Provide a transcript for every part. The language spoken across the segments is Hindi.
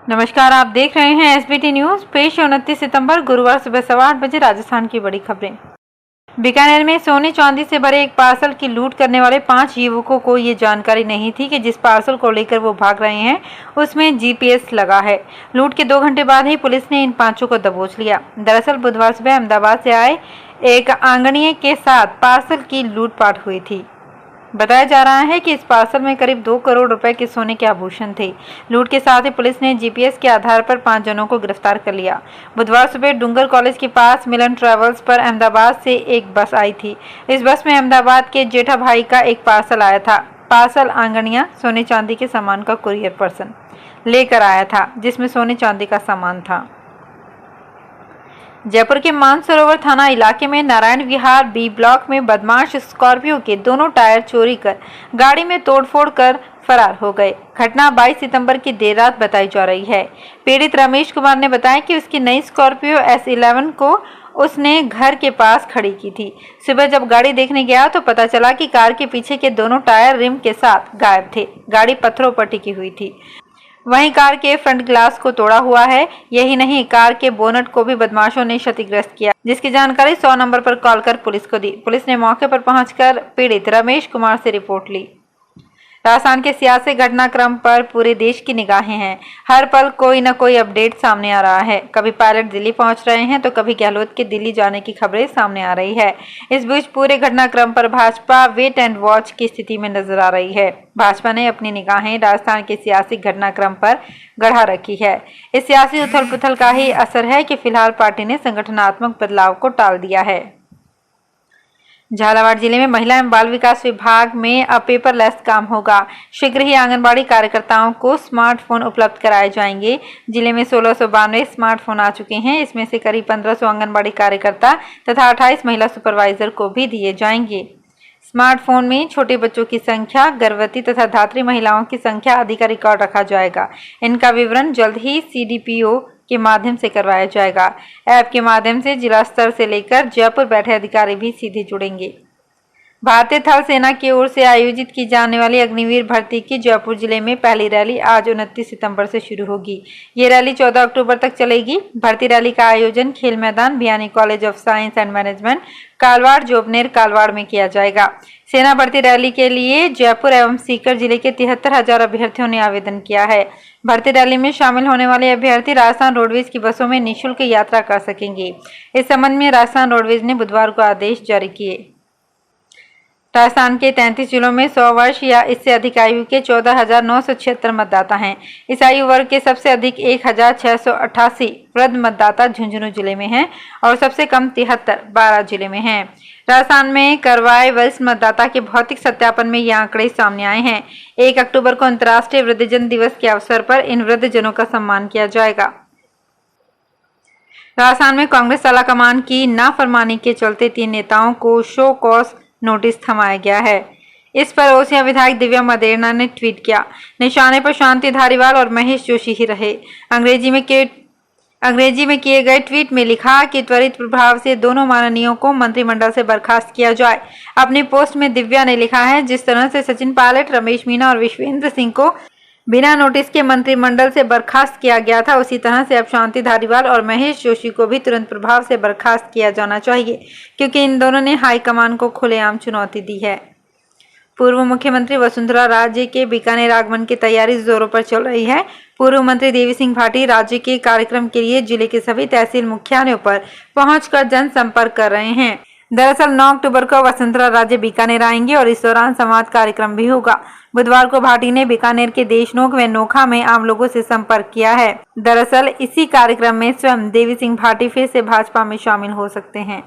नमस्कार, आप देख रहे हैं एसबीटी न्यूज। पेश 29 सितंबर गुरुवार सुबह 8:15 बजे राजस्थान की बड़ी खबरें। बीकानेर में सोने चांदी से भरे एक पार्सल की लूट करने वाले 5 युवकों को ये जानकारी नहीं थी कि जिस पार्सल को लेकर वो भाग रहे हैं उसमें जीपीएस लगा है। लूट के 2 घंटे बाद ही पुलिस ने इन 5 को दबोच लिया। दरअसल बुधवार सुबह अहमदाबाद से आए एक आंगणीय के साथ पार्सल की लूटपाट हुई थी। बताया जा रहा है कि इस पार्सल में करीब 2 करोड़ रुपए के सोने के आभूषण थे। लूट के साथ ही पुलिस ने जीपीएस के आधार पर 5 जनों को गिरफ्तार कर लिया। बुधवार सुबह डूंगर कॉलेज के पास मिलन ट्रेवल्स पर अहमदाबाद से एक बस आई थी। इस बस में अहमदाबाद के जेठा भाई का एक पार्सल आया था। पार्सल आंगणिया सोने चांदी के सामान का कुरियर पर्सन लेकर आया था, जिसमें सोने चांदी का सामान था। जयपुर के मानसरोवर थाना इलाके में नारायण विहार बी ब्लॉक में बदमाश स्कॉर्पियो के दोनों टायर चोरी कर गाड़ी में तोड़फोड़ कर फरार हो गए। घटना 22 सितंबर की देर रात बताई जा रही है। पीड़ित रमेश कुमार ने बताया कि उसकी नई स्कॉर्पियो S11 को उसने घर के पास खड़ी की थी। सुबह जब गाड़ी देखने गया तो पता चला कि कार के पीछे के दोनों टायर रिम के साथ गायब थे। गाड़ी पत्थरों पर टिकी हुई थी। वहीं कार के फ्रंट ग्लास को तोड़ा हुआ है। यही नहीं, कार के बोनट को भी बदमाशों ने क्षतिग्रस्त किया, जिसकी जानकारी 100 नंबर पर कॉल कर पुलिस को दी। पुलिस ने मौके पर पहुंचकर पीड़ित रमेश कुमार से रिपोर्ट ली। राजस्थान के सियासी घटनाक्रम पर पूरे देश की निगाहें हैं। हर पल कोई न कोई अपडेट सामने आ रहा है। कभी पायलट दिल्ली पहुंच रहे हैं तो कभी गहलोत के दिल्ली जाने की खबरें सामने आ रही है। इस बीच पूरे घटनाक्रम पर भाजपा वेट एंड वॉच की स्थिति में नजर आ रही है। भाजपा ने अपनी निगाहें राजस्थान के सियासी घटनाक्रम पर गढ़ा रखी है। इस सियासी उथल पुथल का ही असर है कि फिलहाल पार्टी ने संगठनात्मक बदलाव को टाल दिया है। झालावाड़ जिले में महिला एवं बाल विकास विभाग में अब पेपरलेस काम होगा। शीघ्र ही आंगनबाड़ी कार्यकर्ताओं को स्मार्टफोन उपलब्ध कराए जाएंगे। जिले में 1692 स्मार्टफोन आ चुके हैं। इसमें से करीब 1500 आंगनबाड़ी कार्यकर्ता तथा 28 महिला सुपरवाइजर को भी दिए जाएंगे। स्मार्टफोन में छोटे बच्चों की संख्या, गर्भवती तथा धात्री महिलाओं की संख्या आदि का रिकॉर्ड रखा जाएगा। इनका विवरण जल्द ही CDPO के माध्यम से करवाया जाएगा। ऐप के माध्यम से जिला स्तर से लेकर जयपुर बैठे अधिकारी भी सीधे जुड़ेंगे। भारतीय थल सेना की ओर से आयोजित की जाने वाली अग्निवीर भर्ती की जयपुर जिले में पहली रैली आज 29 सितंबर से शुरू होगी। ये रैली 14 अक्टूबर तक चलेगी। भर्ती रैली का आयोजन खेल मैदान, Bhiwani college of science and management, Kalwar, Jobner, Kalwar में किया जाएगा। सेना भर्ती रैली के लिए जयपुर एवं सीकर जिले के 73,000 अभ्यर्थियों ने आवेदन किया है। भर्ती रैली में शामिल होने वाले अभ्यर्थी राजस्थान रोडवेज की बसों में निःशुल्क यात्रा कर सकेंगे। इस संबंध में राजस्थान रोडवेज ने बुधवार को आदेश जारी किए। राजस्थान के 33 जिलों में 100 वर्ष या इससे अधिक आयु के 14,976 मतदाता हैं। इस आयु वर्ग के सबसे अधिक 1,688 वृद्ध मतदाता झुंझुनू जिले में हैं और सबसे कम 73 12 जिले में हैं। राजस्थान में करवाए वरिष्ठ मतदाता के भौतिक सत्यापन में ये आंकड़े सामने आए हैं। 1 अक्टूबर को अंतर्राष्ट्रीय वृद्धजन दिवस के अवसर पर इन वृद्धजनों का सम्मान किया जाएगा। राजस्थान में कांग्रेस आलाकमान की नाफरमानी के चलते 3 नेताओं को शो कॉज नोटिस थमाया गया है। इस पर ओसियां विधायक दिव्या मदेरणा ने ट्वीट किया। निशाने पर शांति धारीवाल और महेश जोशी ही रहे। अंग्रेजी में किए गए ट्वीट में लिखा कि त्वरित प्रभाव से दोनों माननीयों को मंत्रिमंडल से बर्खास्त किया जाए। अपनी पोस्ट में दिव्या ने लिखा है, जिस तरह से सचिन पायलट, रमेश मीना और विश्वेंद्र सिंह को बिना नोटिस के मंत्रिमंडल से बर्खास्त किया गया था, उसी तरह से अब शांति धारीवाल और महेश जोशी को भी तुरंत प्रभाव से बर्खास्त किया जाना चाहिए, क्योंकि इन दोनों ने हाईकमान को खुलेआम चुनौती दी है। पूर्व मुख्यमंत्री वसुंधरा राजे के बीकानेर आगमन की तैयारी जोरों पर चल रही है। पूर्व मंत्री देवी सिंह भाटी राज्य के कार्यक्रम के लिए जिले के सभी तहसील मुख्यालयों पर पहुंचकर जनसंपर्क कर रहे हैं। दरअसल 9 अक्टूबर को वसुंधरा राजे बीकानेर आएंगे और इस दौरान संवाद कार्यक्रम भी होगा। बुधवार को भाटी ने बीकानेर के देशनोक व नोखा में आम लोगों से संपर्क किया है। दरअसल इसी कार्यक्रम में स्वयं देवी सिंह भाटी फिर से भाजपा में शामिल हो सकते हैं।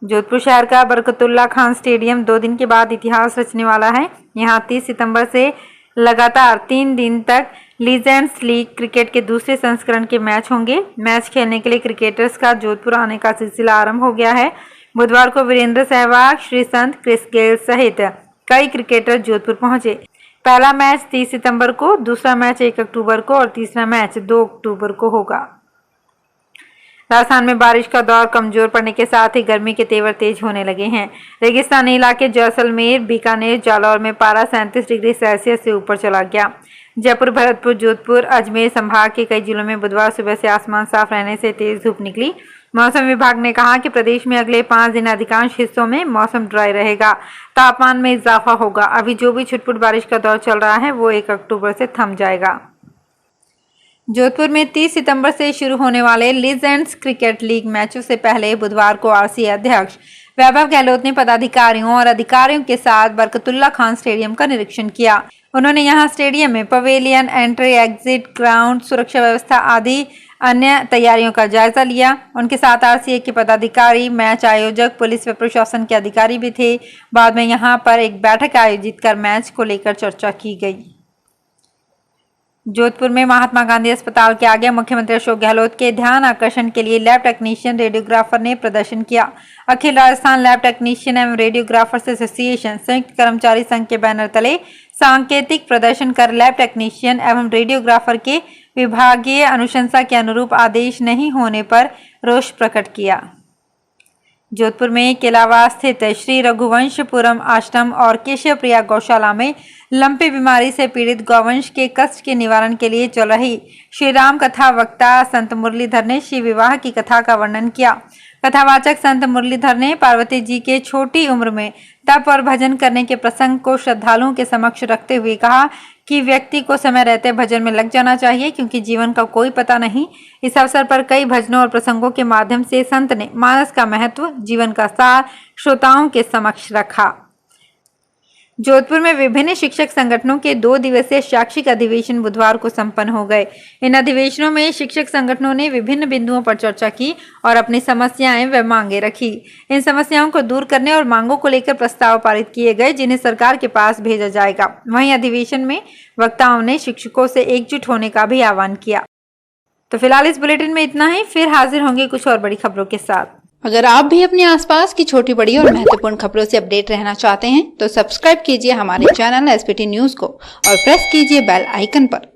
जोधपुर शहर का बरकतुल्ला खान स्टेडियम 2 दिन के बाद इतिहास रचने वाला है। यहां 30 सितंबर से लगातार 3 दिन तक लीजेंड्स लीग क्रिकेट के दूसरे संस्करण के मैच होंगे। मैच खेलने के लिए क्रिकेटर्स का जोधपुर आने का सिलसिला आरंभ हो गया है। बुधवार को वीरेंद्र सहवाग, श्रीसंत, क्रिस गेल सहित कई क्रिकेटर जोधपुर पहुंचे। पहला मैच 30 सितंबर को, दूसरा मैच 1 अक्टूबर को और तीसरा मैच 2 अक्टूबर को होगा। राजस्थान में बारिश का दौर कमजोर पड़ने के साथ ही गर्मी के तेवर तेज होने लगे हैं। रेगिस्तानी इलाके जैसलमेर, बीकानेर, जालौर में पारा 37 डिग्री सेल्सियस से ऊपर चला गया। जयपुर, भरतपुर, जोधपुर, अजमेर संभाग के कई जिलों में बुधवार सुबह से आसमान साफ रहने से तेज धूप निकली। मौसम विभाग ने कहा कि प्रदेश में अगले 5 दिन अधिकांश हिस्सों में मौसम ड्राई रहेगा, तापमान में इजाफा होगा। अभी जो भी छुटपुट बारिश का दौर चल रहा है वो 1 अक्टूबर से थम जाएगा। जोधपुर में 30 सितंबर से शुरू होने वाले लीजेंड्स क्रिकेट लीग मैचों से पहले बुधवार को आरसीए अध्यक्ष वैभव गहलोत ने पदाधिकारियों और अधिकारियों के साथ बरकतुल्ला खान स्टेडियम का निरीक्षण किया। उन्होंने यहां स्टेडियम में पवेलियन, एंट्री एग्जिट, ग्राउंड, सुरक्षा व्यवस्था आदि अन्य तैयारियों का जायजा लिया। उनके साथ आरसीए के पदाधिकारी, मैच आयोजक, पुलिस व प्रशासन के अधिकारी भी थे। बाद में यहां पर एक बैठक आयोजित कर मैच को लेकर चर्चा की गई। जोधपुर में महात्मा गांधी अस्पताल के आगे मुख्यमंत्री अशोक गहलोत के ध्यान आकर्षण के लिए लैब टेक्नीशियन रेडियोग्राफर ने प्रदर्शन किया। अखिल राजस्थान लैब टेक्नीशियन एवं रेडियोग्राफर्स एसोसिएशन संयुक्त कर्मचारी संघ के बैनर तले सांकेतिक प्रदर्शन कर लैब टेक्नीशियन एवं रेडियोग्राफर के विभागीय अनुशंसा के अनुरूप आदेश नहीं होने पर रोष प्रकट किया। जोधपुर में केलावा स्थित श्री रघुवंशपुरम आश्रम और केशव प्रिया गौशाला में लंपी बीमारी से पीड़ित गौवंश के कष्ट के निवारण के लिए चल रही श्री राम कथा वक्ता संत मुरलीधर ने शिव विवाह की कथा का वर्णन किया। कथावाचक संत मुरलीधर ने पार्वती जी के छोटी उम्र में तप और भजन करने के प्रसंग को श्रद्धालुओं के समक्ष रखते हुए कहा कि व्यक्ति को समय रहते भजन में लग जाना चाहिए, क्योंकि जीवन का कोई पता नहीं। इस अवसर पर कई भजनों और प्रसंगों के माध्यम से संत ने मानस का महत्व, जीवन का सार श्रोताओं के समक्ष रखा। जोधपुर में विभिन्न शिक्षक संगठनों के 2 दिवसीय शैक्षिक अधिवेशन बुधवार को संपन्न हो गए। इन अधिवेशनों में शिक्षक संगठनों ने विभिन्न बिंदुओं पर चर्चा की और अपनी समस्याएं व मांगे रखी। इन समस्याओं को दूर करने और मांगों को लेकर प्रस्ताव पारित किए गए, जिन्हें सरकार के पास भेजा जाएगा। वहीं अधिवेशन में वक्ताओं ने शिक्षकों से एकजुट होने का भी आह्वान किया। तो फिलहाल इस बुलेटिन में इतना ही। फिर हाजिर होंगे कुछ और बड़ी खबरों के साथ। अगर आप भी अपने आसपास की छोटी बड़ी और महत्वपूर्ण खबरों से अपडेट रहना चाहते हैं तो सब्सक्राइब कीजिए हमारे चैनल एसपीटी न्यूज को और प्रेस कीजिए बेल आइकन पर।